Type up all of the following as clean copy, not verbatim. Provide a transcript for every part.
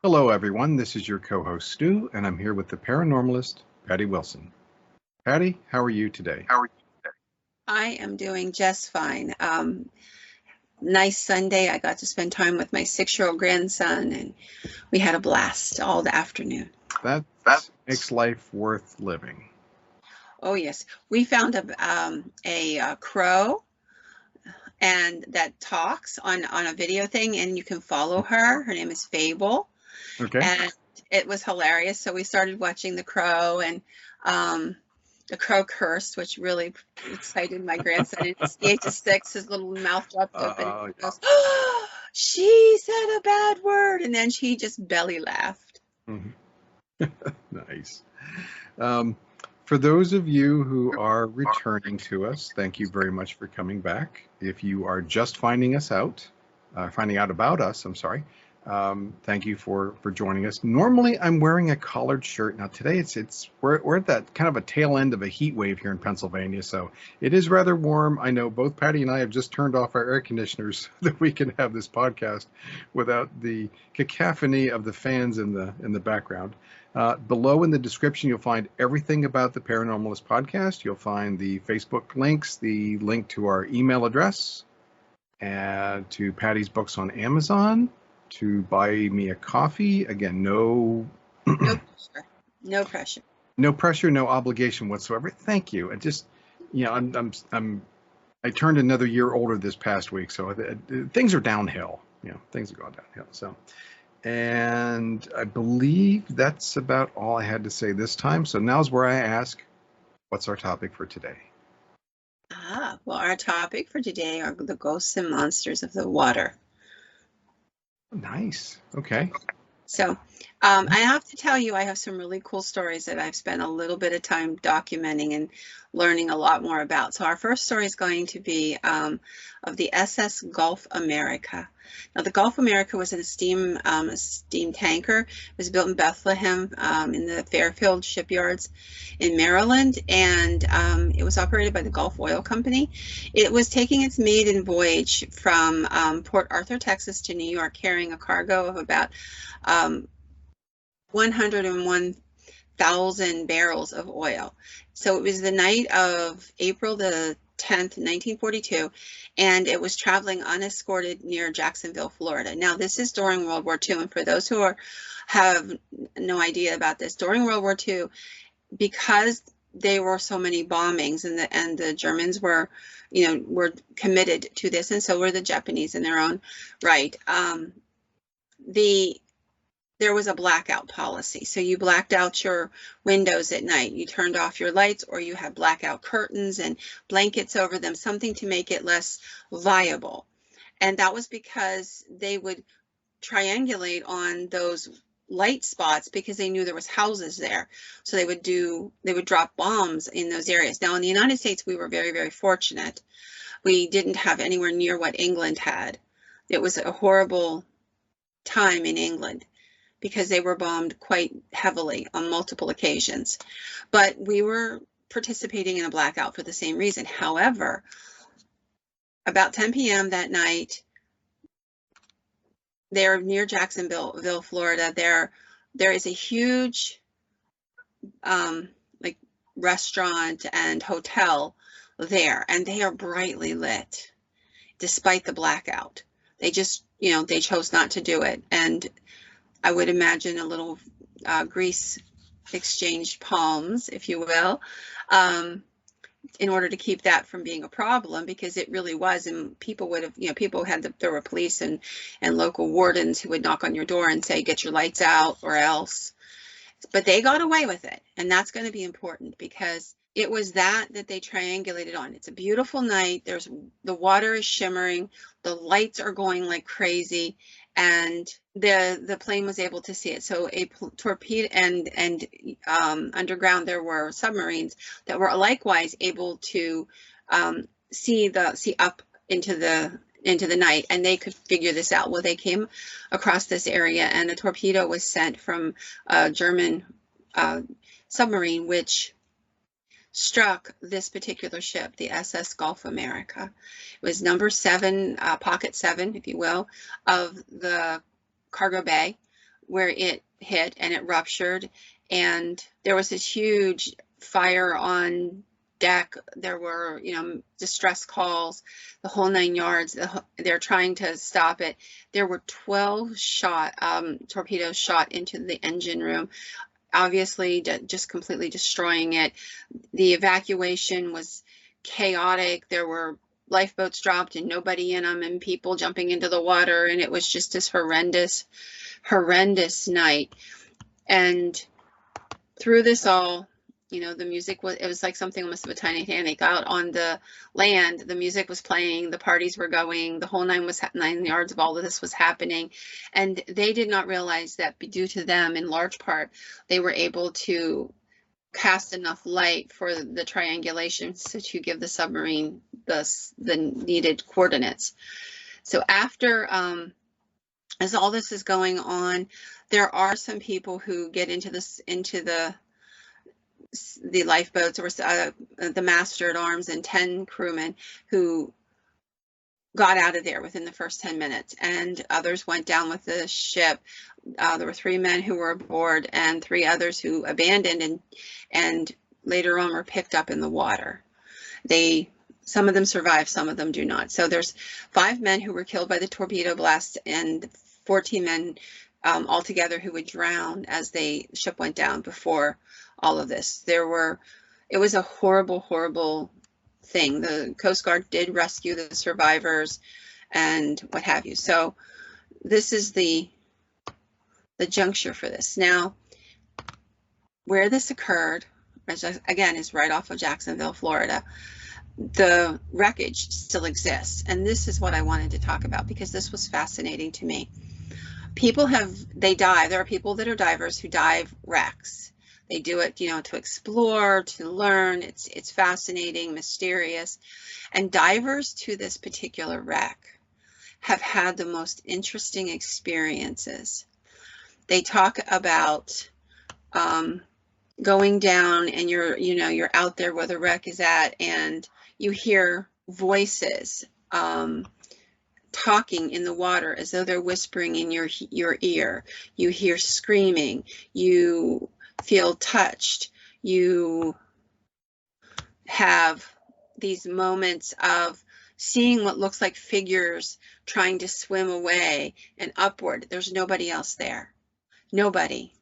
Hello, everyone. This is your co-host, Stu, and I'm here with the paranormalist, Patty Wilson. Patty, how are you today? I am doing just fine. Nice Sunday. I got to spend time with my 6-year-old grandson, and we had a blast all the afternoon. That makes life worth living. Oh yes, we found a crow, and that talks on a video thing, and you can follow her. Her name is Fable, Okay. and it was hilarious. So we started watching the crow, and the crow cursed, which really excited my grandson. And at the age of 6, his little mouth dropped open, and he goes, "Oh, she said a bad word," and then she just belly laughed. Nice. For those of you who are returning to us, thank you very much for coming back. If you are just finding out about us, I'm sorry. Thank you for joining us. Normally, I'm wearing a collared shirt. Now today, we're at that kind of a tail end of a heat wave here in Pennsylvania, so it is rather warm. I know both Patty and I have just turned off our air conditioners so that we can have this podcast without the cacophony of the fans in the background. Below in the description, you'll find everything about the Paranormalist podcast. You'll find the Facebook links, the link to our email address, and to Patty's books on Amazon, to buy me a coffee. Again, No pressure. No pressure. no pressure, no obligation whatsoever. Thank you. And just, I turned another year older this past week, so things are downhill. Things are going downhill. So. And I believe that's about all I had to say this time. So now's where I ask, what's our topic for today? Well, our topic for today are the ghosts and monsters of the water. Nice. Okay. So I have to tell you, I have some really cool stories that I've spent a little bit of time documenting and learning a lot more about. So our first story is going to be of the SS Gulf America. Now, the Gulf America was a steam tanker. It was built in Bethlehem in the Fairfield shipyards in Maryland, and it was operated by the Gulf Oil Company. It was taking its maiden voyage from Port Arthur, Texas to New York, carrying a cargo of about 101,000 barrels of oil. So it was the night of April the 10th, 1942, and it was traveling unescorted near Jacksonville, Florida. Now, this is during World War II, and for those who have no idea about this, during World War II, because there were so many bombings, and the Germans were committed to this, and so were the Japanese in their own right. There was a blackout policy. So you blacked out your windows at night. You turned off your lights, or you had blackout curtains and blankets over them, something to make it less viable. And that was because they would triangulate on those light spots because they knew there was houses there. So they would drop bombs in those areas. Now, in the United States, we were very, very fortunate. We didn't have anywhere near what England had. It was a horrible time in England, because they were bombed quite heavily on multiple occasions. But we were participating in a blackout for the same reason. However, about 10 p.m. that night, there near Jacksonville, Florida, there is a huge restaurant and hotel there, and they are brightly lit despite the blackout. They just, they chose not to do it. And I would imagine a little grease exchanged palms, if you will, in order to keep that from being a problem, because it really was. And people would have, there were police and local wardens who would knock on your door and say, get your lights out or else. But they got away with it. And that's going to be important, because it was that they triangulated on. It's a beautiful night. The water is shimmering. The lights are going like crazy. And the plane was able to see it. So a torpedo and underground, there were submarines that were likewise able to see up into the night, and they could figure this out. Well, they came across this area, and a torpedo was sent from a German submarine, which struck this particular ship, the SS Gulf America. It was number 7, pocket 7, if you will, of the cargo bay, where it hit and it ruptured, and there was this huge fire on deck. There were, distress calls, the whole 9 yards. They're trying to stop it. There were 12 torpedoes shot into the engine room, obviously just completely destroying it. The evacuation was chaotic. There were lifeboats dropped and nobody in them, and people jumping into the water, and it was just this horrendous night. And through this all, the music it was like something almost of a Titanic. Out on the land, the music was playing, the parties were going, the whole 9 yards of all of this was happening. And they did not realize that due to them, in large part, they were able to cast enough light for the triangulation to give the submarine the needed coordinates. So after, as all this is going on, there are some people who get into the lifeboats, or the master at arms, and 10 crewmen who got out of there within the first 10 minutes, and others went down with the ship. There were 3 men who were aboard and 3 others who abandoned and later on were picked up in the water. Some of them survived, some of them do not. So there's 5 men who were killed by the torpedo blast and 14 men altogether who would drown as the ship went down before all of this. It was a horrible, horrible thing. The Coast Guard did rescue the survivors and what have you. So this is the juncture for this. Now, where this occurred, again, is right off of Jacksonville, Florida. The wreckage still exists, and this is what I wanted to talk about because this was fascinating to me. They dive. There are people that are divers who dive wrecks. They do it, to explore, to learn. It's fascinating, mysterious. And divers to this particular wreck have had the most interesting experiences. They talk about going down, and you're out there where the wreck is at, and you hear voices talking in the water as though they're whispering in your ear. You hear screaming. You feel touched. You have these moments of seeing what looks like figures trying to swim away and upward. There's nobody else there. Nobody.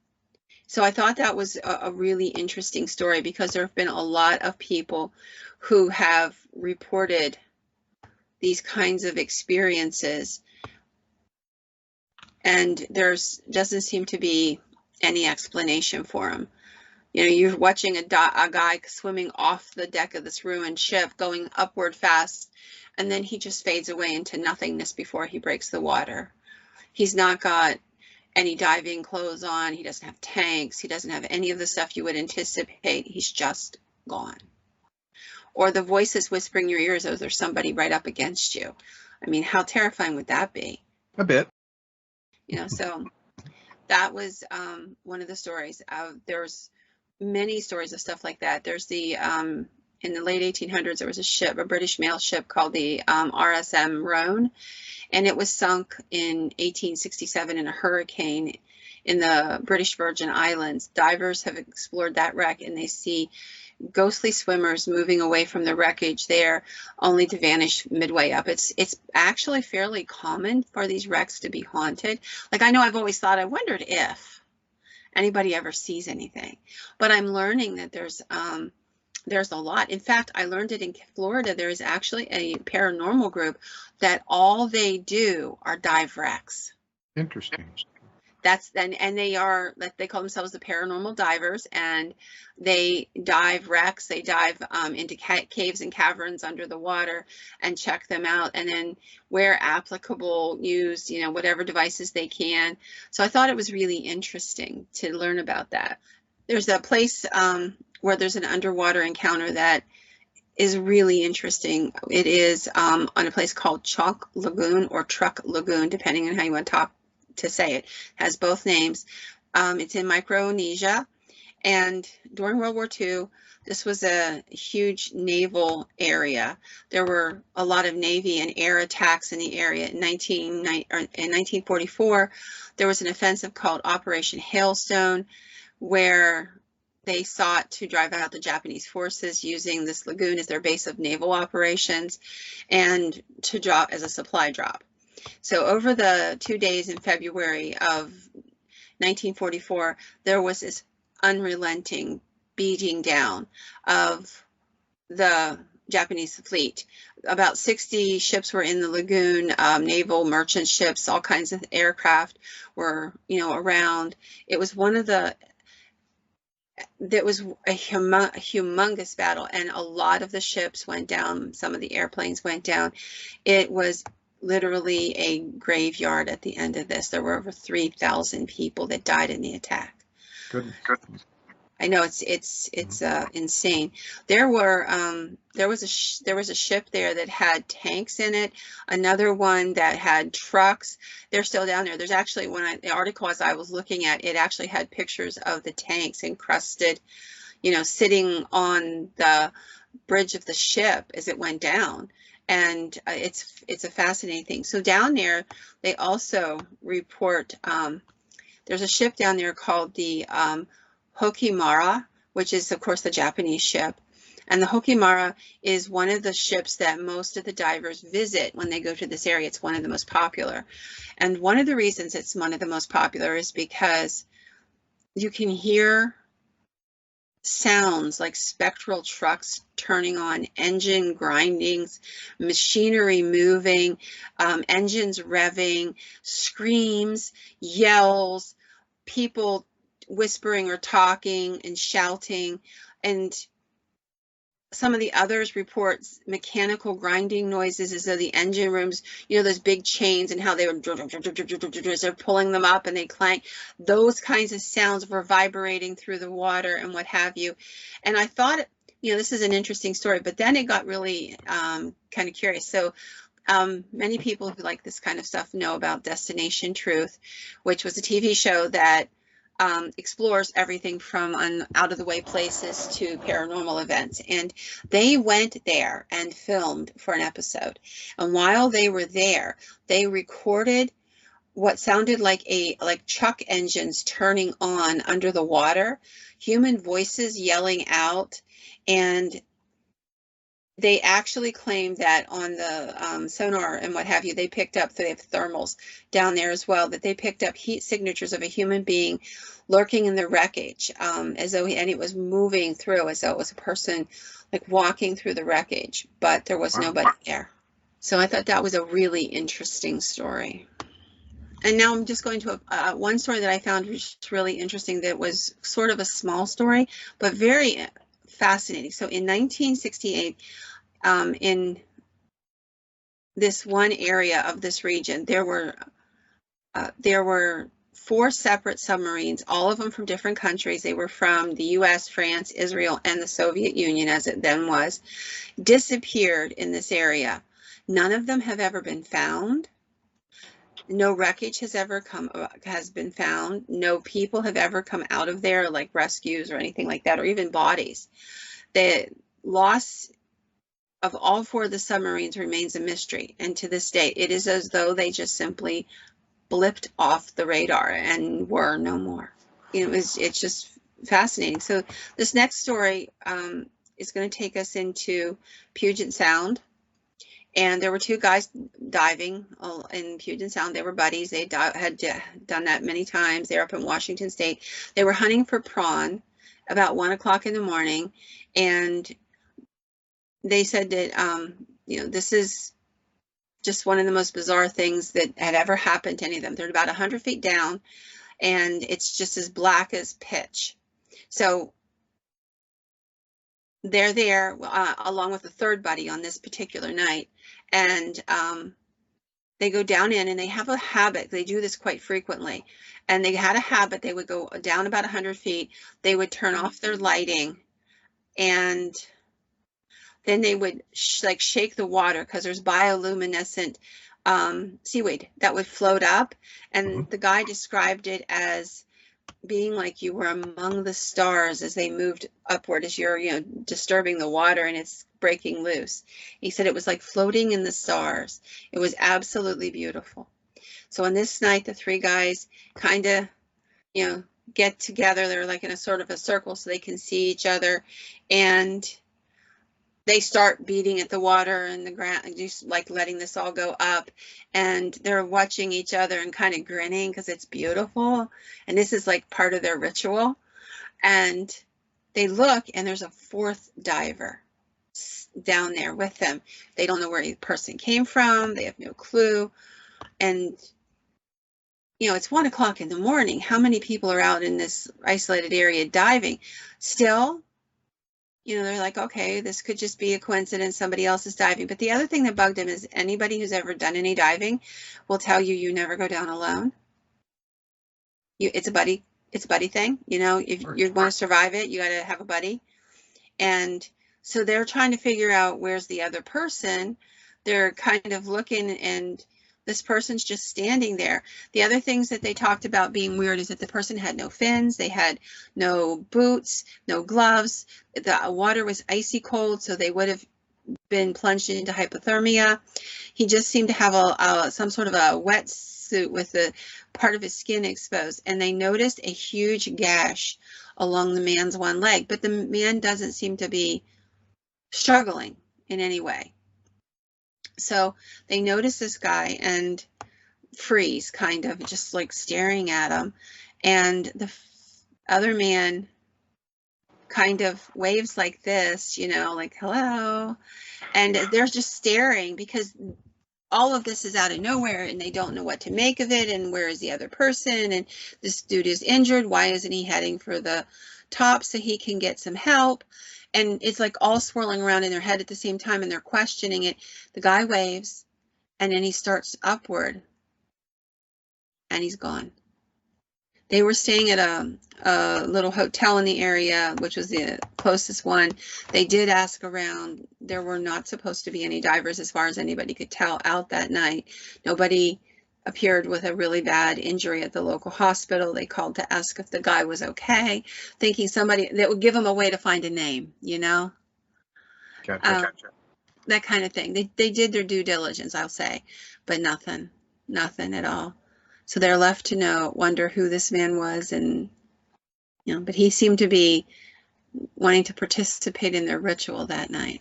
So I thought that was a really interesting story because there have been a lot of people who have reported these kinds of experiences, and doesn't seem to be any explanation for them. You're watching a guy swimming off the deck of this ruined ship, going upward fast, and then he just fades away into nothingness before he breaks the water. He's not got any diving clothes on. He doesn't have tanks. He doesn't have any of the stuff you would anticipate. He's just gone. Or the voices whispering in your ears as there's somebody right up against you. I mean, how terrifying would that be? A bit. So that was one of the stories. There's many stories of stuff like that. There's in the late 1800s, there was a British mail ship called the RSM Rhone, and it was sunk in 1867 in a hurricane in the British Virgin Islands. Divers have explored that wreck, and they see ghostly swimmers moving away from the wreckage there, only to vanish midway up. It's actually fairly common for these wrecks to be haunted. Like, I know I've always thought, I wondered if anybody ever sees anything, but I'm learning that there's a lot. In fact, I learned it in Florida. There is actually a paranormal group that all they do are dive wrecks. Interesting. And they call themselves the paranormal divers, and they dive wrecks. They dive into caves and caverns under the water and check them out, and then where applicable, use whatever devices they can. So I thought it was really interesting to learn about that. There's a place where there's an underwater encounter that is really interesting. It is on a place called Chalk Lagoon or Truck Lagoon, depending on how you want to say it. Has both names. It's in Micronesia, And during World War II, this was a huge naval area. There were a lot of Navy and air attacks in the area. In 1944, there was an offensive called Operation Hailstone, where they sought to drive out the Japanese forces using this lagoon as their base of naval operations and to drop as a supply drop. So over the 2 days in February of 1944, there was this unrelenting beating down of the Japanese fleet. About 60 ships were in the lagoon, naval merchant ships, all kinds of aircraft were, around. It was that was a humongous battle, and a lot of the ships went down. Some of the airplanes went down. It was literally a graveyard at the end of this. There were over 3,000 people that died in the attack. Good. I know it's insane. There was a ship there that had tanks in it. Another one that had trucks. They're still down there. There's actually the article as I was looking at it actually had pictures of the tanks encrusted, sitting on the bridge of the ship as it went down. And it's a fascinating thing. So down there, they also report there's a ship down there called the Hokimara, which is, of course, the Japanese ship. And the Hokimara is one of the ships that most of the divers visit when they go to this area. It's one of the most popular. And one of the reasons it's one of the most popular is because you can hear sounds like spectral trucks turning on, engine grindings, machinery moving, engines revving, screams, yells, people whispering or talking and shouting. And some of the others report mechanical grinding noises as though the engine rooms, those big chains and how they were as they're pulling them up and they clank. Those kinds of sounds were vibrating through the water and what have you. And I thought, this is an interesting story, but then it got really kind of curious. So many people who like this kind of stuff know about Destination Truth, which was a TV show that explores everything from out of the way places to paranormal events. And they went there and filmed for an episode. And while they were there, they recorded what sounded like truck engines turning on under the water, human voices yelling out, and they actually claimed that on the sonar and what have you, they picked up, they have thermals down there as well, that they picked up heat signatures of a human being lurking in the wreckage, as though it was moving through, as though it was a person like walking through the wreckage, but there was nobody there. So I thought that was a really interesting story. And now I'm just going to one story that I found was really interesting that was sort of a small story, but very fascinating. So in 1968, in this one area of this region, there were 4 separate submarines, all of them from different countries. They were from the US, France, Israel, and the Soviet Union, as it then was, disappeared in this area. None of them have ever been found. No wreckage has been found. No people have ever come out of there, like rescues or anything like that, or even bodies. The loss of all 4 of the submarines remains a mystery, and to this day, it is as though they just simply blipped off the radar and were no more. It's just fascinating. So this next story is going to take us into Puget Sound. And there were 2 guys diving in Puget Sound. They were buddies. They had done that many times. They were up in Washington State. They were hunting for prawn about 1 o'clock in the morning. And they said that, this is just one of the most bizarre things that had ever happened to any of them. They're about 100 feet down, and it's just as black as pitch. So they're there along with a third buddy on this particular night, and they go down in, and they have a habit. They do this quite frequently, and they had a habit. They would go down about 100 feet. They would turn off their lighting, and then they would shake the water, because there's bioluminescent seaweed that would float up. And the guy described it as being like you were among the stars as they moved upward, as you're, disturbing the water and it's breaking loose. He said it was like floating in the stars. It was absolutely beautiful. So on this night, the three guys kind of, get together. They're like in a sort of a circle so they can see each other. And they start beating at the water and the ground, just like letting this all go up. And they're watching each other and kind of grinning because it's beautiful. And this is like part of their ritual. And they look, and there's a fourth diver down there with them. They don't know where the person came from. They have no clue. And, it's 1 o'clock in the morning. How many people are out in this isolated area diving? Still, they're like, okay, this could just be a coincidence. Somebody else is diving. But the other thing that bugged him is anybody who's ever done any diving will tell you you never go down alone. It's a buddy thing. If you want to survive it, you got to have a buddy. And so they're trying to figure out where's the other person. They're kind of looking, and this person's just standing there. The other things that they talked about being weird is that the person had no fins, they had no boots, no gloves. The water was icy cold, so they would have been plunged into hypothermia. He just seemed to have some sort of a wetsuit with the part of his skin exposed, and they noticed a huge gash along the man's one leg, but the man doesn't seem to be struggling in any way. So they notice this guy and freeze, kind of just like staring at him. And the other man kind of waves like this, like, hello. And they're just staring because all of this is out of nowhere and they don't know what to make of it. And where is the other person? And this dude is injured. Why isn't he heading for the top so he can get some help? And it's like all swirling around in their head at the same time, and they're questioning it. The guy waves, and then he starts upward, and he's gone. They were staying at a little hotel in the area, which was the closest one. They did ask around. There were not supposed to be any divers, as far as anybody could tell, out that night. Nobody appeared with a really bad injury at the local hospital. They called to ask if the guy was okay, thinking somebody that would give them a way to find a name, Gotcha. That kind of thing. They did their due diligence, I'll say, but nothing at all. So they're left to wonder who this man was, and but he seemed to be wanting to participate in their ritual that night.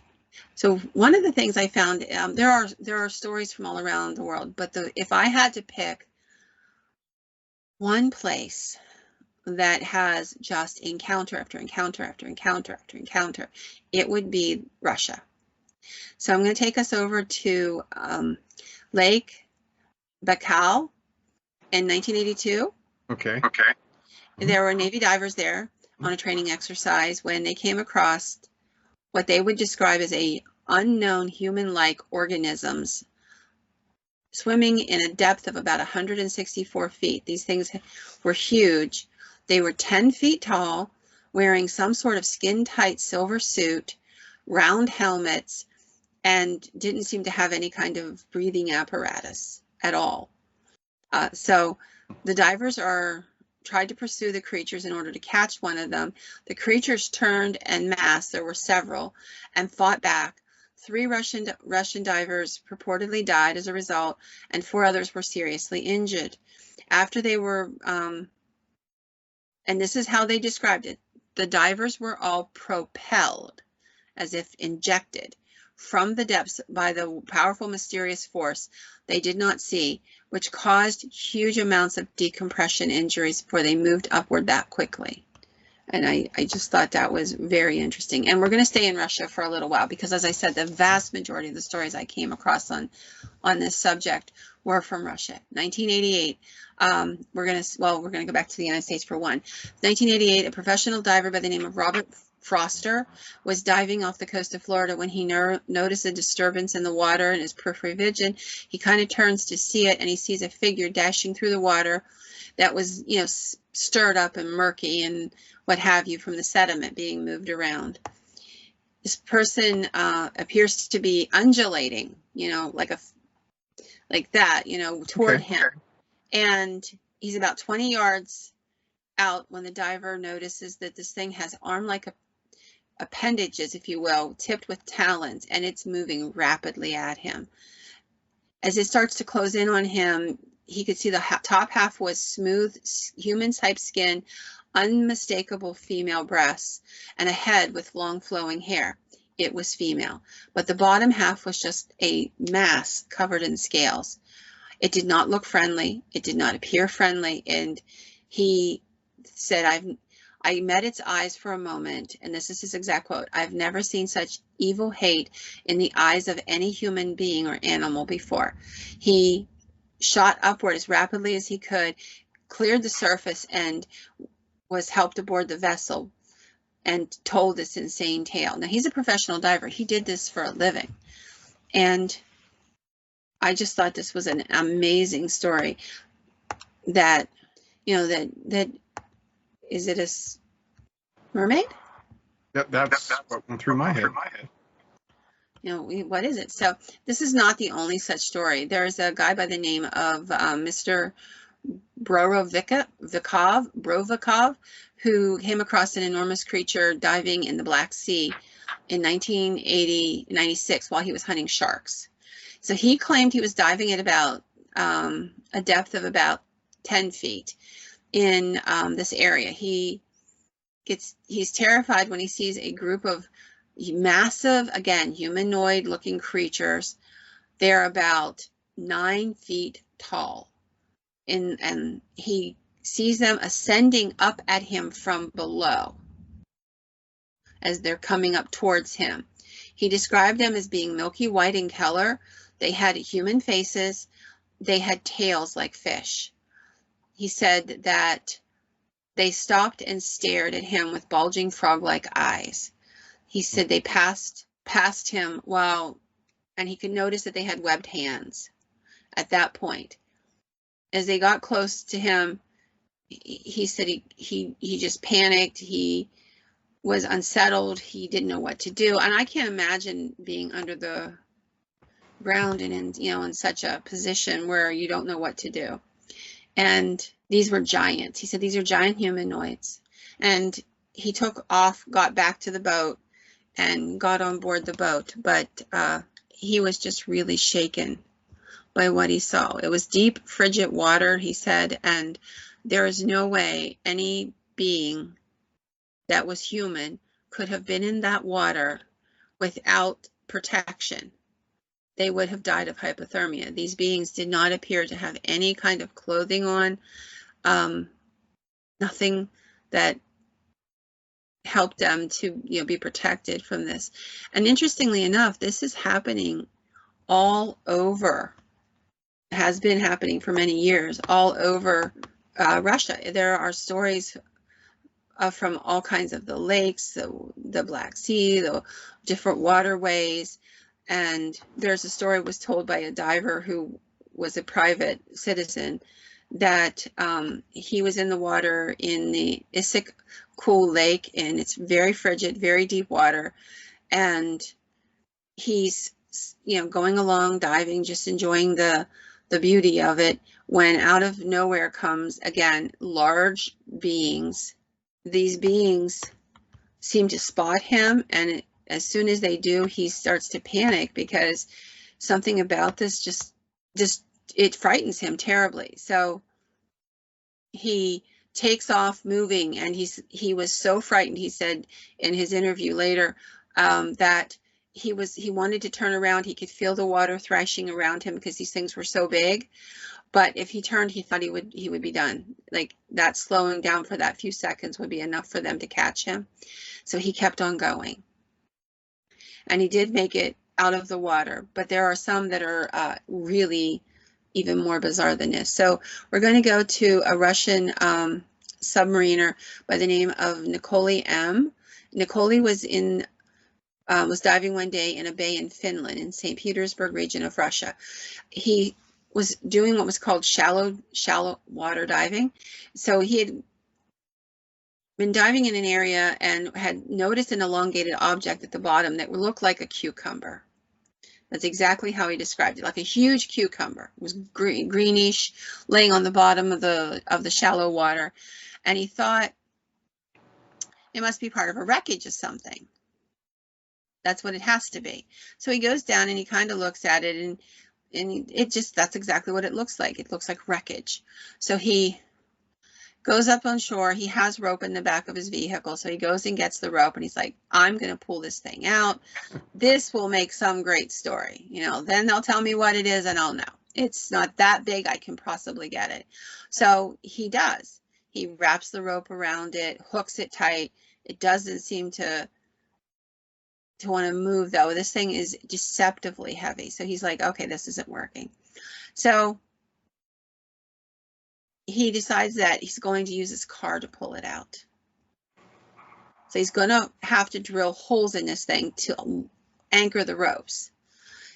So one of the things I found, there are stories from all around the world, but if I had to pick one place that has just encounter after encounter after encounter after encounter, it would be Russia. So I'm going to take us over to Lake Baikal in 1982. Okay. There were Navy divers there on a training exercise when they came across what they would describe as a unknown human-like organisms swimming in a depth of about 164 feet. These things were huge. They were 10 feet tall, wearing some sort of skin-tight silver suit, round helmets, and didn't seem to have any kind of breathing apparatus at all. So the divers tried to pursue the creatures in order to catch one of them. The creatures turned en masse, there were several, and fought back. 3 Russian divers purportedly died as a result, and 4 others were seriously injured. After they were, and this is how they described it, the divers were all propelled, as if injected, from the depths by the powerful, mysterious force they did not see, which caused huge amounts of decompression injuries before they moved upward that quickly. And I just thought that was very interesting. And we're going to stay in Russia for a little while because, as I said, the vast majority of the stories I came across on this subject were from Russia. 1988, we're going to go back to the United States for one. 1988, a professional diver by the name of Robert Froster was diving off the coast of Florida when he noticed a disturbance in the water in his peripheral vision. He kind of turns to see it, and he sees a figure dashing through the water that was, stirred up and murky and what have you from the sediment being moved around. This person appears to be undulating, like that, toward him. And he's about 20 yards out when the diver notices that this thing has arm-like appendages, if you will, tipped with talons, and it's moving rapidly at him. As it starts to close in on him, he could see the top half was smooth, human-type skin, unmistakable female breasts, and a head with long flowing hair. It was female, but the bottom half was just a mass covered in scales. It did not look friendly. It did not appear friendly. And he said, I met its eyes for a moment, and this is his exact quote, "I've never seen such evil hate in the eyes of any human being or animal before." He shot upward as rapidly as he could, cleared the surface, and was helped aboard the vessel and told this insane tale. Now, he's a professional diver. He did this for a living. And I just thought this was an amazing story that, you know, that is it a mermaid? That's what went through my head. You know, what is it? So this is not the only such story. There's a guy by the name of Mr. Brovikov, who came across an enormous creature diving in the Black Sea in 1996 while he was hunting sharks. So he claimed he was diving at about a depth of about 10 feet in this area. He's terrified when he sees a group of massive, again, humanoid looking creatures. They're about 9 feet tall. And he sees them ascending up at him from below as they're coming up towards him. He described them as being milky white in color. They had human faces. They had tails like fish. He said that they stopped and stared at him with bulging frog-like eyes. He said they passed him and he could notice that they had webbed hands at that point. As they got close to him, he said he just panicked. He was unsettled. He didn't know what to do. And I can't imagine being under the ground and in such a position where you don't know what to do. And these were giants. He said these are giant humanoids. And he took off, got back to the boat, and got on board the boat. But he was just really shaken by what he saw. It was deep, frigid water, he said, and there is no way any being that was human could have been in that water without protection. They would have died of hypothermia. These beings did not appear to have any kind of clothing on, nothing that helped them to be protected from this. And interestingly enough, this is happening all over, has been happening for many years, all over Russia. There are stories from all kinds of the lakes, the Black Sea, the different waterways. And there's a story was told by a diver who was a private citizen that he was in the water in the Issyk-Kul Lake, and it's very frigid, very deep water. And he's, going along, diving, just enjoying the beauty of it, when out of nowhere comes, again, large beings. These beings seem to spot him, and as soon as they do, he starts to panic because something about this just it frightens him terribly. So he takes off moving, and he was so frightened, he said in his interview later, that he wanted to turn around. He could feel the water thrashing around him because these things were so big. But if he turned, he thought he would be done. Like that slowing down for that few seconds would be enough for them to catch him. So he kept on going. And he did make it out of the water. But there are some that are really even more bizarre than this. So we're going to go to a Russian submariner by the name of Nikolai M. Nikolai was diving one day in a bay in Finland, in St. Petersburg region of Russia. He was doing what was called shallow water diving. So he had been diving in an area and had noticed an elongated object at the bottom that looked like a cucumber. That's exactly how he described it, like a huge cucumber. It was greenish, laying on the bottom of the shallow water. And he thought it must be part of a wreckage of something. That's what it has to be. So he goes down and he kind of looks at it, and it just, that's exactly what it looks like. It looks like wreckage. So he goes up on shore. He has rope in the back of his vehicle. So he goes and gets the rope, and he's like, I'm going to pull this thing out. This will make some great story. You know, then they'll tell me what it is and I'll know. It's not that big. I can possibly get it. So he does. He wraps the rope around it, hooks it tight. It doesn't seem to want to move, though. This thing is deceptively heavy. So he's like, okay, this isn't working. So he decides that he's going to use his car to pull it out. So he's going to have to drill holes in this thing to anchor the ropes.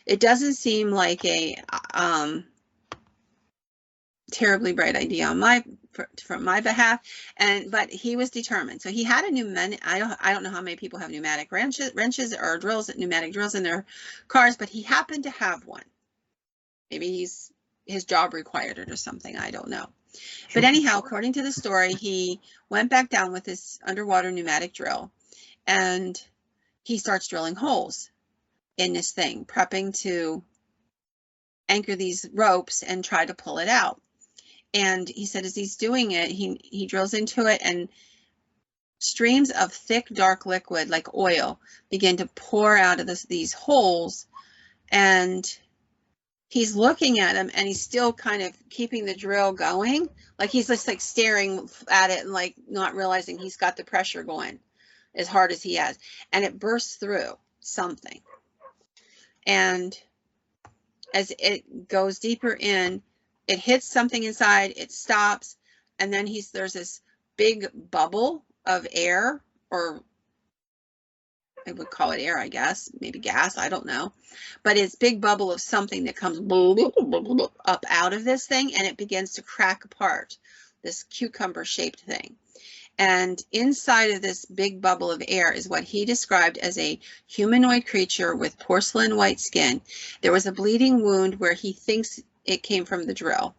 It doesn't seem like a terribly bright idea on from my behalf, but he was determined. So he had a pneumatic. I don't know how many people have pneumatic wrenches or pneumatic drills in their cars, but he happened to have one. Maybe his job required it or something. I don't know. But anyhow, according to the story, he went back down with his underwater pneumatic drill, and he starts drilling holes in this thing, prepping to anchor these ropes and try to pull it out. And he said as he's doing it, he drills into it, and streams of thick, dark liquid like oil begin to pour out of these holes. And he's looking at him, and he's still kind of keeping the drill going. Like he's just like staring at it and like not realizing he's got the pressure going as hard as he has. And it bursts through something. And as it goes deeper in, it hits something inside, it stops, and then there's this big bubble of air, or I would call it air, I guess, maybe gas, I don't know. But it's big bubble of something that comes up out of this thing, and it begins to crack apart, this cucumber-shaped thing. And inside of this big bubble of air is what he described as a humanoid creature with porcelain white skin. There was a bleeding wound where he thinks it came from the drill.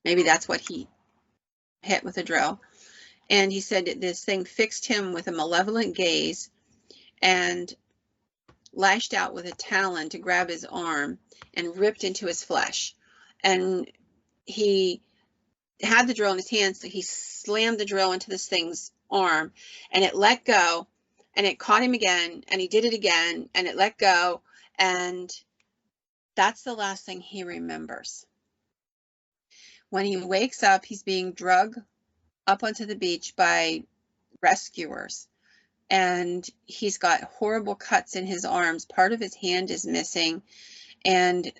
Maybe that's what he hit with a drill. And he said that this thing fixed him with a malevolent gaze and lashed out with a talon to grab his arm and ripped into his flesh. And he had the drill in his hand, so he slammed the drill into this thing's arm, and it let go, and it caught him again, and he did it again, and it let go, and that's the last thing he remembers. When he wakes up, he's being drugged up onto the beach by rescuers, and he's got horrible cuts in his arms. Part of his hand is missing, and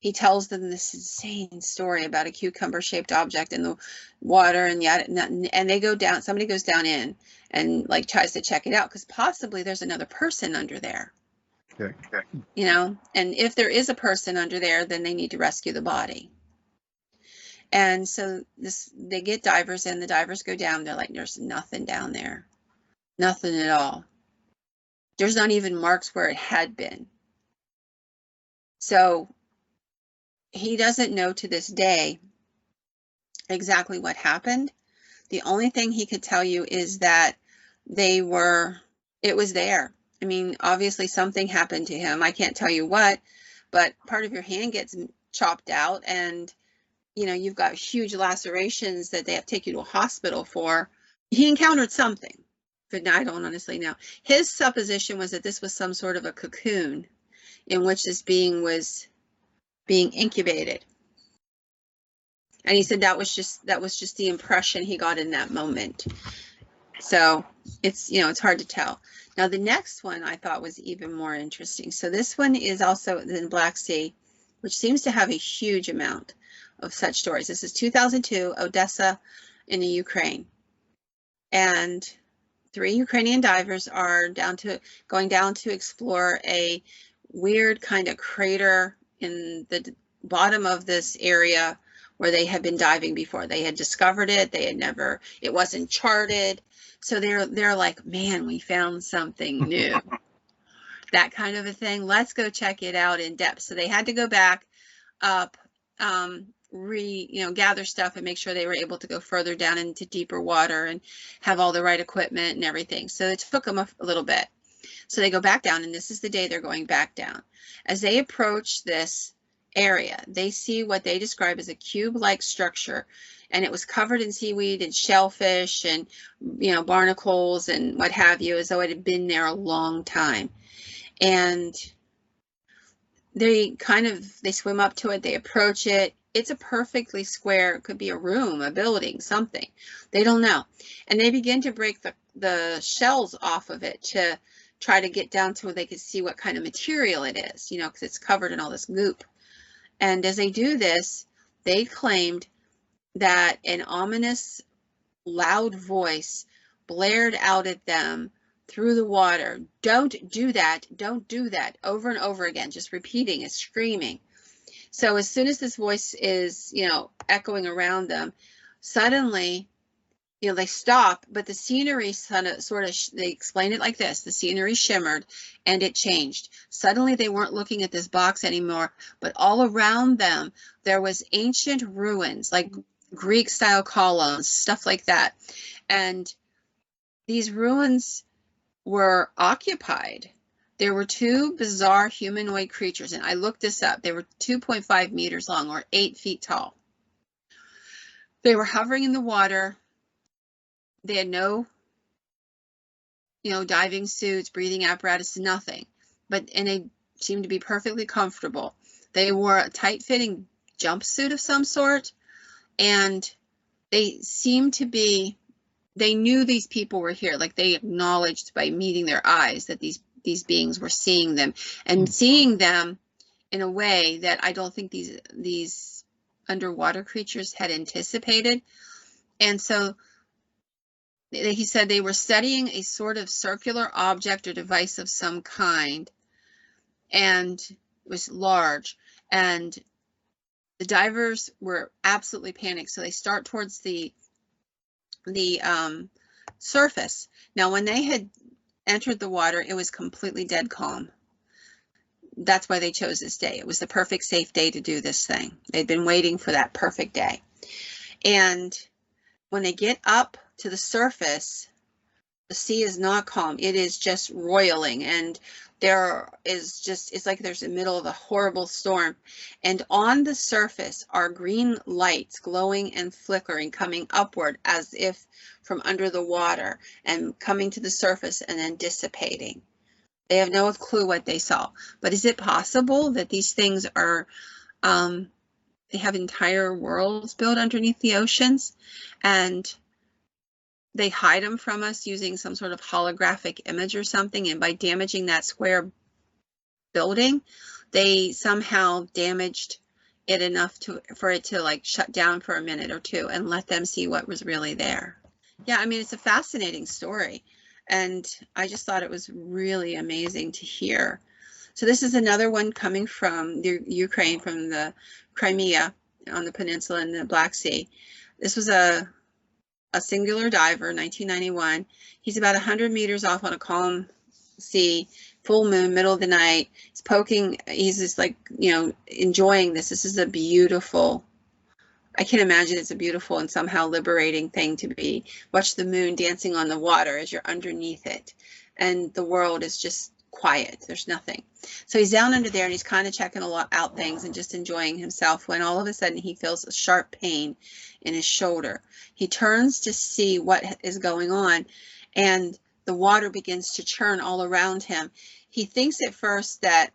he tells them this insane story about a cucumber-shaped object in the water, and they go down. Somebody goes down in and like tries to check it out because possibly there's another person under there. Okay. You know, and if there is a person under there, then they need to rescue the body. And so they get divers in. The divers go down. They're like, there's nothing down there, nothing at all. There's not even marks where it had been. So he doesn't know to this day exactly what happened. The only thing he could tell you is that it was there. I mean, obviously something happened to him. I can't tell you what, but part of your hand gets chopped out, and you know, you've got huge lacerations that they have to take you to a hospital for. He encountered something, but I don't honestly know. His supposition was that this was some sort of a cocoon in which this being was being incubated. And he said that was just the impression he got in that moment. So it's, you know, it's hard to tell. Now the next one I thought was even more interesting. So this one is also in the Black Sea, which seems to have a huge amount of such stories. This is 2002, Odessa in the Ukraine. And 3 Ukrainian divers are going down to explore a weird kind of crater in the bottom of this area where they had been diving before. They had discovered it. It wasn't charted. So they're like, man, we found something new. That kind of a thing. Let's go check it out in depth. So they had to go back up gather stuff and make sure they were able to go further down into deeper water and have all the right equipment and everything. So it took them a little bit. So they go back down, and this is the day they're going back down. As they approach this area, they see what they describe as a cube-like structure, and it was covered in seaweed and shellfish and, barnacles and what have you, as though it had been there a long time. And they swim up to it, they approach it. It's a perfectly square, it could be a room, a building, something. They don't know. And they begin to break the shells off of it to try to get down to where they could see what kind of material it is, because it's covered in all this goop. And as they do this, they claimed that an ominous, loud voice blared out at them through the water. Don't do that, don't do that, over and over again, just repeating it, screaming. So as soon as this voice is, echoing around them, suddenly, they stop, but the scenery they explain it like this: the scenery shimmered and it changed. Suddenly they weren't looking at this box anymore, but all around them there was ancient ruins, like Greek style columns, stuff like that. And these ruins were occupied. There were two bizarre humanoid creatures, and I looked this up. They were 2.5 meters long, or 8 feet tall. They were hovering in the water. They had no, diving suits, breathing apparatus, nothing. And they seemed to be perfectly comfortable. They wore a tight-fitting jumpsuit of some sort, and they seemed to be, they knew these people were here. Like, they acknowledged by meeting their eyes that these beings were seeing them, and seeing them in a way that I don't think these underwater creatures had anticipated. And so he said they were studying a sort of circular object or device of some kind, and it was large, and the divers were absolutely panicked. So they start towards the surface. Now, when they had entered the water, it was completely dead calm. That's why they chose this day. It was the perfect safe day to do this thing. They'd been waiting for that perfect day. And when they get up to the surface, the sea is not calm. It is just roiling, and it's like there's the middle of a horrible storm. And on the surface are green lights glowing and flickering, coming upward as if from under the water, and coming to the surface and then dissipating. They have no clue what they saw. But is it possible that these things are, they have entire worlds built underneath the oceans, and they hide them from us using some sort of holographic image or something, and by damaging that square building, they somehow damaged it enough for it to like shut down for a minute or two and let them see what was really there. Yeah, I mean, it's a fascinating story, and I just thought it was really amazing to hear. So this is another one coming from the Ukraine, from the Crimea on the peninsula in the Black Sea. This was a singular diver, 1991. He's about 100 meters off on a calm sea, full moon, middle of the night. He's just like, enjoying this. This is a beautiful, I can imagine it's a beautiful and somehow liberating thing to be. Watch the moon dancing on the water as you're underneath it. And the world is just quiet. There's nothing. So he's down under there, and he's kind of checking out things and just enjoying himself, when all of a sudden he feels a sharp pain in his shoulder. He turns to see what is going on, and the water begins to churn all around him. He thinks at first that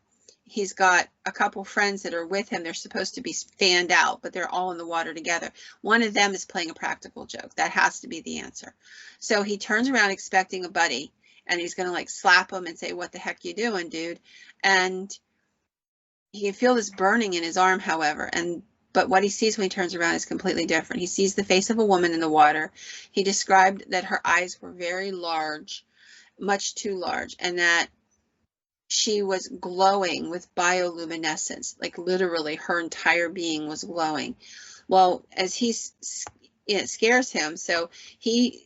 he's got a couple friends that are with him. They're supposed to be fanned out, but they're all in the water together. One of them is playing a practical joke. That has to be the answer. So he turns around expecting a buddy, and he's going to like slap him and say, "What the heck you doing, dude?" And he can feel this burning in his arm, however, but what he sees when he turns around is completely different. He sees the face of a woman in the water. He described that her eyes were very large, much too large, and that she was glowing with bioluminescence, like literally her entire being was glowing. Well, as it scares him, so he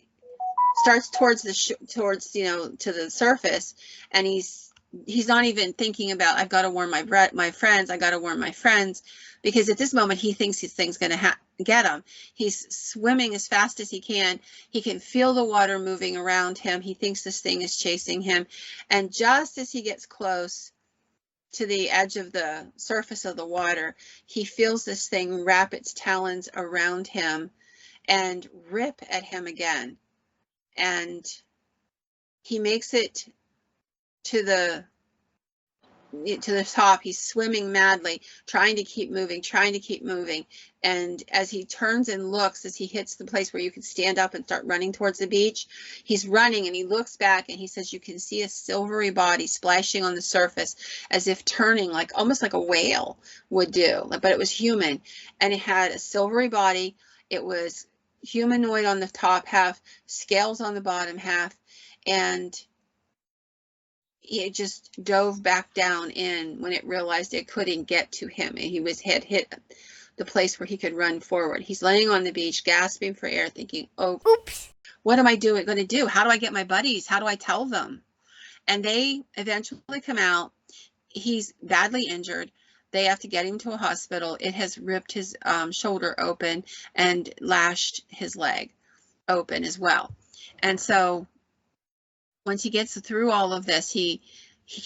starts towards to the surface, and he's he's not even thinking about, I've got to warn my friends, I got to warn my friends, because at this moment he thinks his thing's going to get him. He's swimming as fast as he can. He can feel the water moving around him. He thinks this thing is chasing him. And just as he gets close to the edge of the surface of the water, he feels this thing wrap its talons around him and rip at him again. And he makes it to the top. He's swimming madly, trying to keep moving, and as he turns and looks, as he hits the place where you can stand up and start running towards the beach, he's running and he looks back and he says you can see a silvery body splashing on the surface as if turning, like almost like a whale would do, but it was human, and it had a silvery body. It was humanoid on the top half, scales on the bottom half, and it just dove back down in when it realized it couldn't get to him, and he hit the place where he could run forward. He's laying on the beach, gasping for air, thinking, oh, oops, what am I going to do? How do I get my buddies? How do I tell them? And they eventually come out. He's badly injured. They have to get him to a hospital. It has ripped his shoulder open and lashed his leg open as well. And so once he gets through all of this, he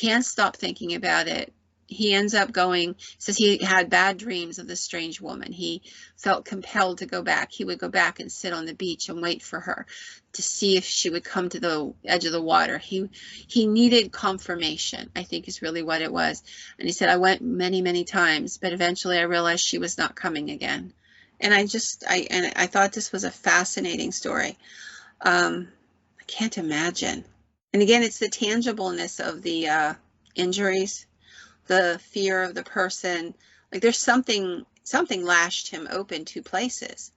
can't stop thinking about it. He ends up going, says he had bad dreams of this strange woman. He felt compelled to go back. He would go back and sit on the beach and wait for her to see if she would come to the edge of the water. He needed confirmation, I think is really what it was. And he said, I went many, many times, but eventually I realized she was not coming again. And I thought this was a fascinating story. I can't imagine. And again, it's the tangibleness of the injuries, the fear of the person. Like there's something lashed him open 2 places.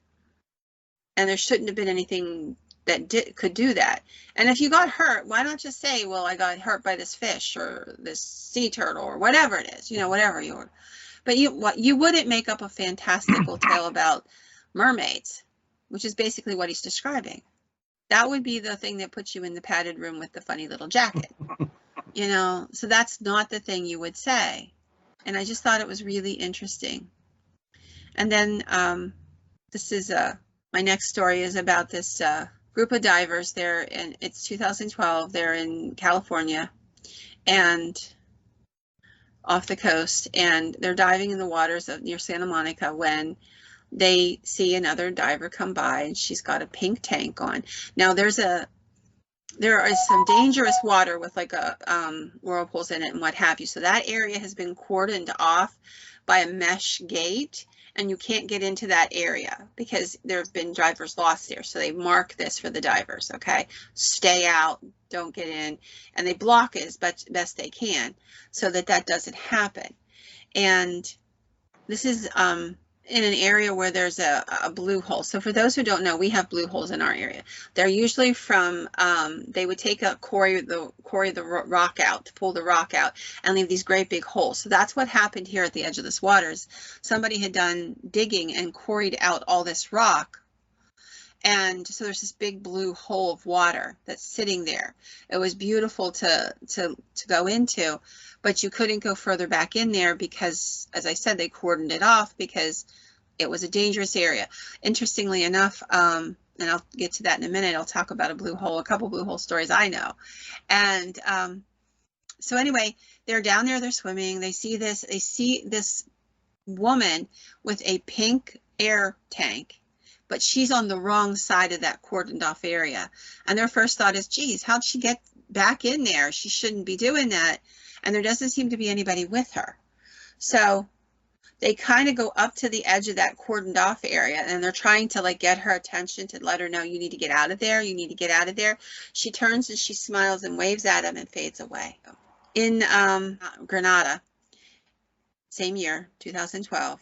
And there shouldn't have been anything that could do that. And if you got hurt, why not just say, well, I got hurt by this fish or this sea turtle or whatever it is, whatever you were. But you wouldn't make up a fantastical tale about mermaids, which is basically what he's describing. That would be the thing that puts you in the padded room with the funny little jacket, so that's not the thing you would say. And I just thought it was really interesting. And then this is my next story is about this group of divers there, and it's 2012. They're in California and off the coast, and they're diving in the waters near Santa Monica when they see another diver come by, and she's got a pink tank on. Now there is some dangerous water with like whirlpools in it and what have you. So that area has been cordoned off by a mesh gate, and you can't get into that area because there have been divers lost there. So they mark this for the divers, okay? Stay out, don't get in, and they block it as best they can so that doesn't happen. And this is in an area where there's a blue hole. So for those who don't know, we have blue holes in our area. They're usually from, they would take a quarry the rock out, to pull the rock out and leave these great big holes. So that's what happened here at the edge of this waters. Somebody had done digging and quarried out all this rock. And so there's this big blue hole of water that's sitting there. It was beautiful to go into, but you couldn't go further back in there because, as I said, they cordoned it off because it was a dangerous area. Interestingly enough, and I'll get to that in a minute, I'll talk about a couple blue hole stories I know. And so anyway, they're down there, they're swimming, they see this woman with a pink air tank, but she's on the wrong side of that cordoned off area. And their first thought is, geez, how'd she get back in there? She shouldn't be doing that. And there doesn't seem to be anybody with her. So they kind of go up to the edge of that cordoned off area, and they're trying to like get her attention to let her know, you need to get out of there. You need to get out of there. She turns and she smiles and waves at him and fades away. In Grenada, same year, 2012,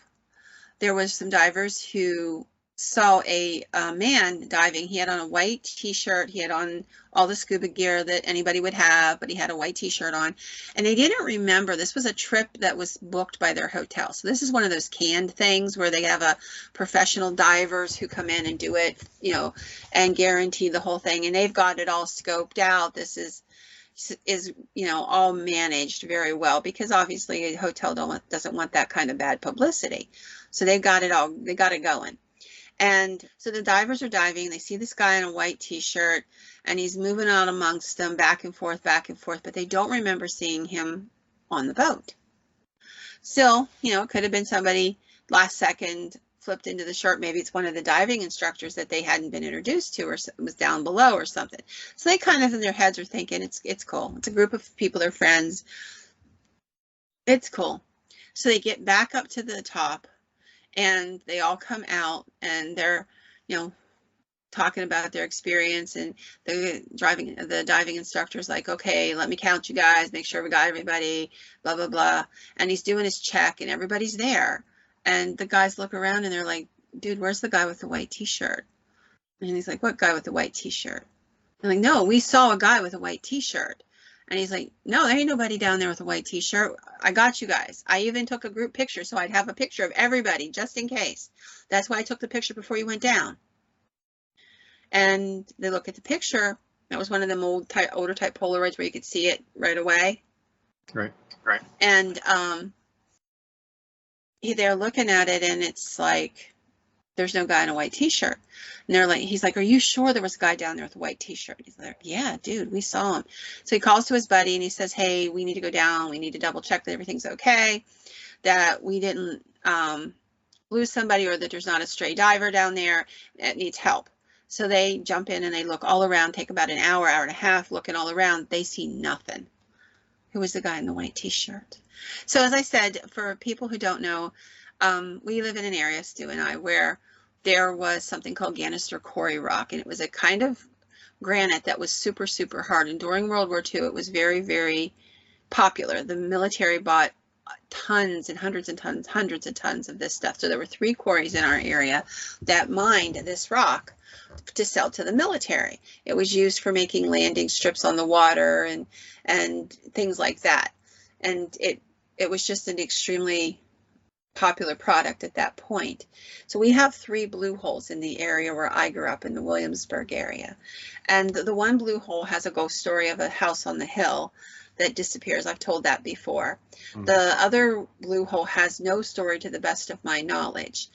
there was some divers who saw a man diving. He had on a white t-shirt. He had on all the scuba gear that anybody would have, but he had a white t-shirt on. And they didn't remember, this was a trip that was booked by their hotel. So this is one of those canned things where they have a professional divers who come in and do it, and guarantee the whole thing. And they've got it all scoped out. This is, is, you know, all managed very well, because obviously a hotel doesn't want that kind of bad publicity. So they got it going. And so the divers are diving, they see this guy in a white t-shirt, and he's moving out amongst them back and forth, but they don't remember seeing him on the boat. Still, you know, it could have been somebody last second flipped into the short. Maybe it's one of the diving instructors that they hadn't been introduced to, or was down below or something. So they kind of in their heads are thinking, it's cool. It's a group of people, they're friends. It's cool. So they get back up to the top, and they all come out, and they're, you know, talking about their experience, and the diving instructor's like, okay, let me count you guys, make sure we got everybody, blah, blah, blah. And he's doing his check, and everybody's there. And the guys look around, and they're like, dude, where's the guy with the white t-shirt? And he's like, what guy with the white t-shirt? I'm like, no, we saw a guy with a white t-shirt. And he's like, no, there ain't nobody down there with a white t-shirt. I got you guys. I even took a group picture, so I'd have a picture of everybody just in case. That's why I took the picture before you went down. And they look at the picture. That was one of them older type Polaroids where you could see it right away. Right. And they're looking at it, and it's like, there's no guy in a white t-shirt. And they're like, he's like, are you sure there was a guy down there with a white t-shirt? He's like, yeah, dude, we saw him. So he calls to his buddy, and he says, hey, we need to go down. We need to double check that everything's okay, that we didn't lose somebody, or that there's not a stray diver down there that needs help. So they jump in, and they look all around, take about an hour and a half looking all around. They see nothing. Who was the guy in the white t-shirt? So as I said, for people who don't know, we live in an area, Stu and I, where there was something called Ganister Quarry Rock, and it was a kind of granite that was super, super hard. And during World War II, it was very, very popular. The military bought tons and hundreds of tons of this stuff. So there were 3 quarries in our area that mined this rock to sell to the military. It was used for making landing strips on the water and things like that. And it was just an extremely popular product at that point. So we have 3 blue holes in the area where I grew up, in the Williamsburg area. And the one blue hole has a ghost story of a house on the hill that disappears. I've told that before. Mm-hmm. The other blue hole has no story to the best of my knowledge,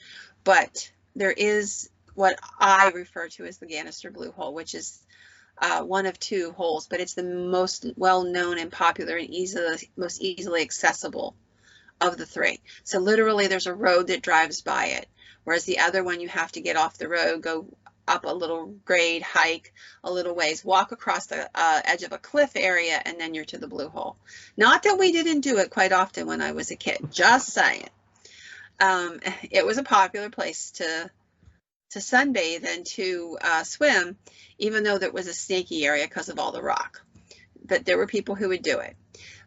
but there is what I refer to as the Ganister blue hole, which is one of 2 holes, but it's the most well-known and popular and most easily accessible of the 3. So literally there's a road that drives by it, whereas the other one you have to get off the road, go up a little grade, hike a little ways, walk across the edge of a cliff area, and then you're to the blue hole. Not that we didn't do it quite often when I was a kid, just saying. It was a popular place to sunbathe and to swim, even though there was a snaky area because of all the rock. But there were people who would do it.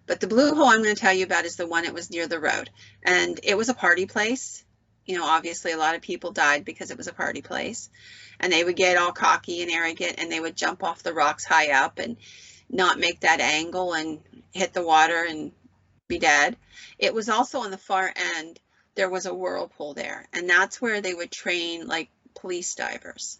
But the blue hole I'm going to tell you about is the one that was near the road. And it was a party place. You know, obviously a lot of people died because it was a party place. And they would get all cocky and arrogant, and they would jump off the rocks high up and not make that angle and hit the water and be dead. It was also on the far end, there was a whirlpool there. And that's where they would train like police divers.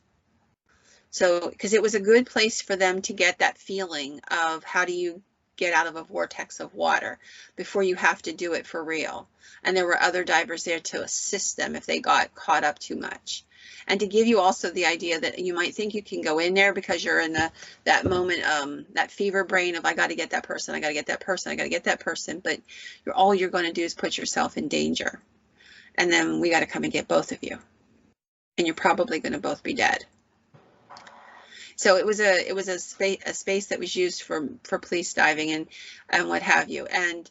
So, because it was a good place for them to get that feeling of how do you get out of a vortex of water before you have to do it for real. And there were other divers there to assist them if they got caught up too much. And to give you also the idea that you might think you can go in there because you're in that moment, that fever brain of I got to get that person, I got to get that person, I got to get that person. But all you're going to do is put yourself in danger. And then we got to come and get both of you. And you're probably going to both be dead. So it was a space that was used for police diving and what have you. And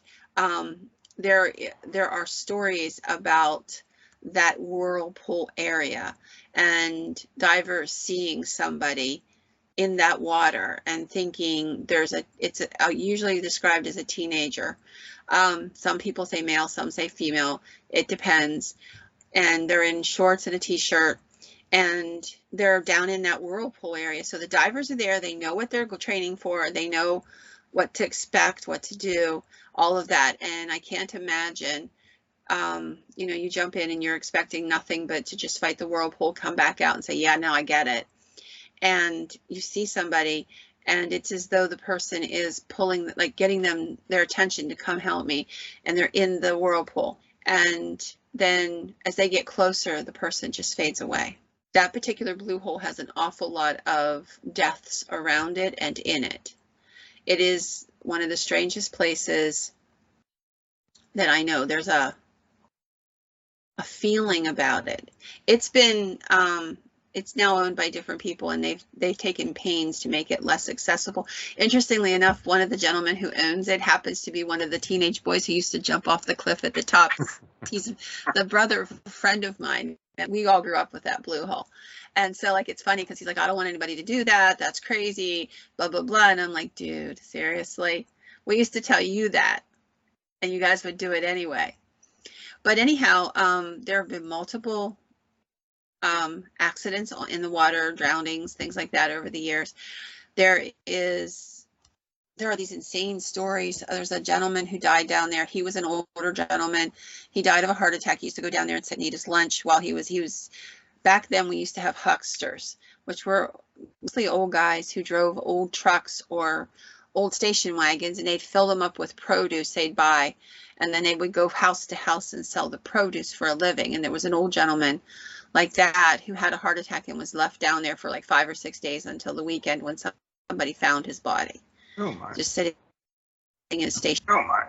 there are stories about that whirlpool area and divers seeing somebody in that water and thinking it's usually described as a teenager. Some people say male, some say female. It depends. And they're in shorts and a t-shirt. And they're down in that whirlpool area. So the divers are there. They know what they're training for. They know what to expect, what to do, all of that. And I can't imagine, you know, you jump in and you're expecting nothing but to just fight the whirlpool, come back out and say, yeah, now I get it. And you see somebody and it's as though the person is pulling, like getting them, their attention to come help me, and they're in the whirlpool. And then as they get closer, the person just fades away. That particular blue hole has an awful lot of deaths around it and in it. It is one of the strangest places that I know. There's a feeling about it. It's been it's now owned by different people, and they've taken pains to make it less accessible. Interestingly enough, one of the gentlemen who owns it happens to be one of the teenage boys who used to jump off the cliff at the top. He's the brother of a friend of mine, and we all grew up with that blue hole. And so, like, it's funny because he's like, I don't want anybody to do that. That's crazy, blah, blah, blah. And I'm like, dude, seriously? We used to tell you that, and you guys would do it anyway. But anyhow, there have been multiple accidents in the water, drownings, things like that over the years. There are these insane stories. There's a gentleman who died down there. He was an older gentleman. He died of a heart attack. He used to go down there and sit and eat his lunch while he was, back then we used to have hucksters, which were mostly old guys who drove old trucks or old station wagons, and they'd fill them up with produce they'd buy, and then they would go house to house and sell the produce for a living. And there was an old gentleman like that who had a heart attack and was left down there for like 5 or 6 days until the weekend when somebody found his body. Oh my. Just sitting in a station. Oh my.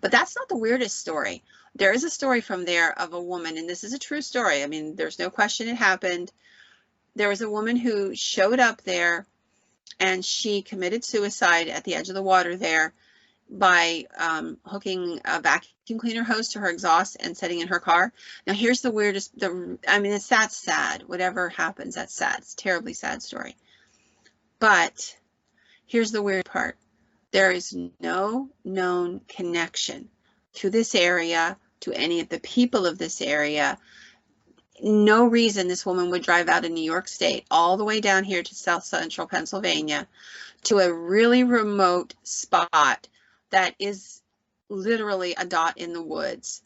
But that's not the weirdest story. There is a story from there of a woman, and this is a true story. I mean, there's no question it happened. There was a woman who showed up there, and she committed suicide at the edge of the water there by hooking a vacuum cleaner hose to her exhaust and setting in her car. Now, here's the weirdest, I mean, that's sad. Whatever happens, that's sad. It's a terribly sad story. But here's the weird part. There is no known connection to this area, to any of the people of this area. No reason this woman would drive out of New York State all the way down here to South Central Pennsylvania to a really remote spot that is literally a dot in the woods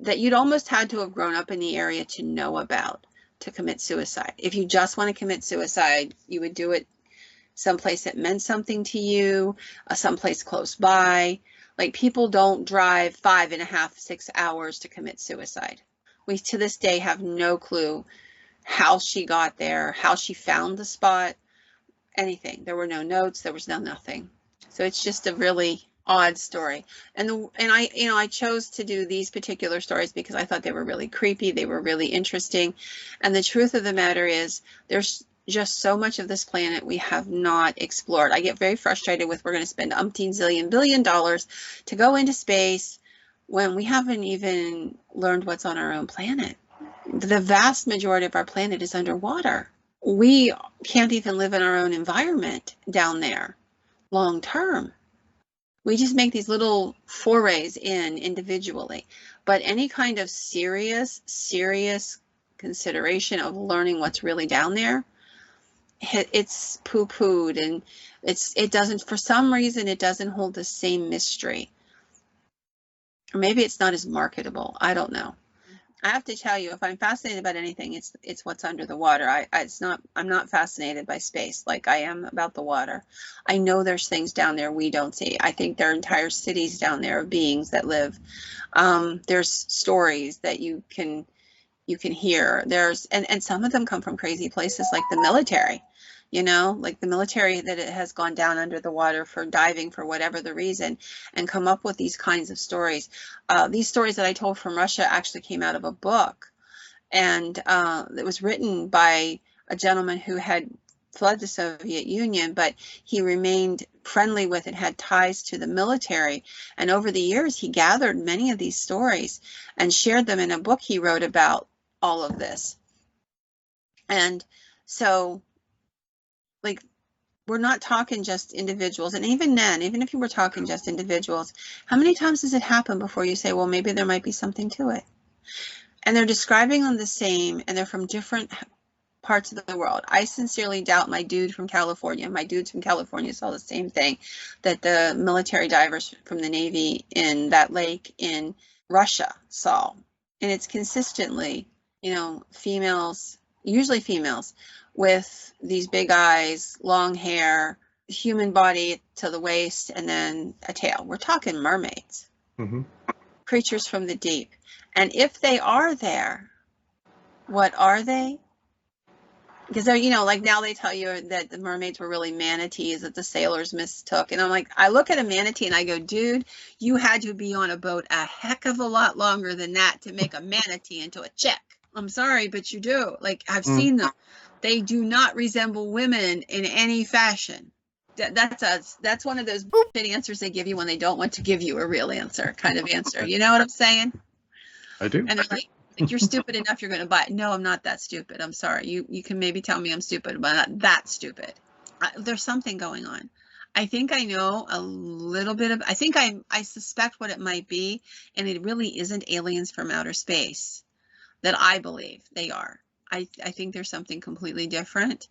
that you'd almost had to have grown up in the area to know about to commit suicide. If you just want to commit suicide, you would do it someplace that meant something to you, someplace close by. Like, people don't drive 5.5, 6 hours to commit suicide. We to this day have no clue how she got there, how she found the spot, anything. There were no notes, there was nothing. So it's just a really odd story. And I chose to do these particular stories because I thought they were really creepy, they were really interesting. And the truth of the matter is, there's just so much of this planet we have not explored. I get very frustrated with, we're going to spend umpteen zillion billion dollars to go into space when we haven't even learned what's on our own planet. The vast majority of our planet is underwater. We can't even live in our own environment down there long term. We just make these little forays in individually. But any kind of serious consideration of learning what's really down there, it's poo-pooed, and it doesn't, for some reason, it doesn't hold the same mystery. Or maybe it's not as marketable. I don't know. I have to tell you, if I'm fascinated about anything, it's what's under the water. I'm not fascinated by space like I am about the water. I know there's things down there we don't see. I think there are entire cities down there of beings that live. There's stories that you can hear. And some of them come from crazy places like the military. You know, like the military that it has gone down under the water for diving for whatever the reason, and come up with these kinds of stories. These stories that I told from Russia actually came out of a book, and it was written by a gentleman who had fled the Soviet Union, but he remained friendly with and had ties to the military. And over the years, he gathered many of these stories and shared them in a book he wrote about all of this. And so, like, we're not talking just individuals. And even then, even if you were talking just individuals, how many times does it happen before you say, well, maybe there might be something to it? And they're describing them the same, and they're from different parts of the world. I sincerely doubt my dudes from California saw the same thing that the military divers from the Navy in that lake in Russia saw. And it's consistently, you know, females, usually females, with these big eyes, long hair, human body to the waist and then a tail. We're talking mermaids, Mm-hmm. creatures from the deep. And if they are there, what are they? Because they're, you know, like now they tell you that the mermaids were really manatees that the sailors mistook. And I'm like, I look at a manatee and I go, dude, you had to be on a boat a heck of a lot longer than that to make a manatee into a chick. I'm sorry, but you do. Like, I've seen them. They do not resemble women in any fashion. That's one of those bullshit answers they give you when they don't want to give you a real answer, kind of answer. You know what I'm saying? I do. And they're like, you're stupid enough, you're going to buy it. No, I'm not that stupid. I'm sorry. You can maybe tell me I'm stupid, but I'm not that stupid. There's something going on. I think I know a little bit of, I suspect what it might be, and it really isn't aliens from outer space that I believe they are. I think there's something completely different.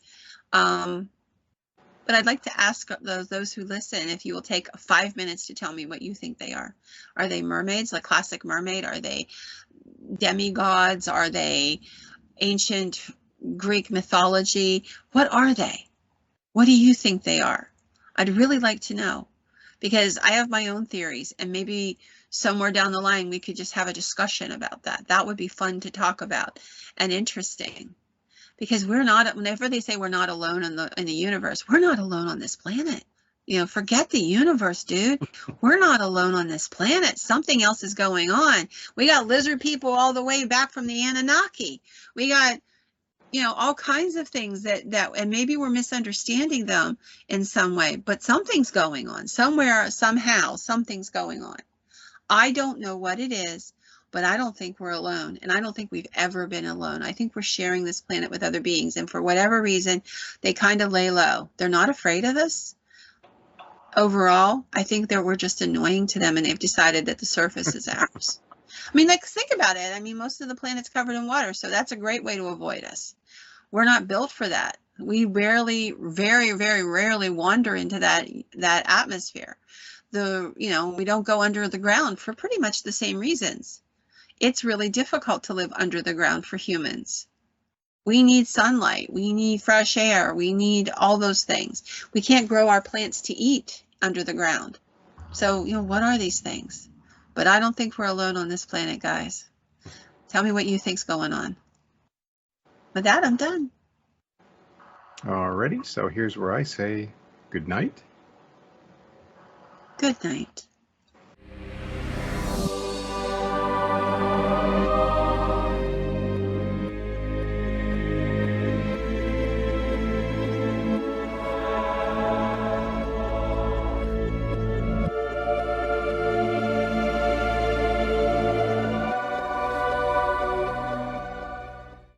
But I'd like to ask those who listen if you will take 5 minutes to tell me what you think they are. Are they mermaids, like classic mermaid? Are they demigods? Are they ancient Greek mythology? What are they? What do you think they are? I'd really like to know, because I have my own theories, and maybe somewhere down the line we could just have a discussion about that. That would be fun to talk about and interesting, because we're not, whenever they say we're not alone in the universe, we're not alone on this planet. You know, forget the universe, dude. We're not alone on this planet. Something else is going on. We got lizard people all the way back from the Anunnaki. We got, you know, all kinds of things that and maybe we're misunderstanding them in some way, but something's going on. Somewhere, somehow, something's going on. I don't know what it is, but I don't think we're alone, and I don't think we've ever been alone. I think we're sharing this planet with other beings, and for whatever reason, they kind of lay low. They're not afraid of us. Overall, I think that we're just annoying to them, and they've decided that the surface is ours. I mean, like, think about it. I mean, most of the planet's covered in water, so that's a great way to avoid us. We're not built for that. We rarely, very, very rarely wander into that atmosphere. You know, we don't go under the ground for pretty much the same reasons. It's really difficult to live under the ground for humans. We need sunlight, we need fresh air, we need all those things. We can't grow our plants to eat under the ground. So, you know, what are these things? But I don't think we're alone on this planet, guys. Tell me what you think's going on. With that, I'm done. Alrighty, so here's where I say good night. Good night.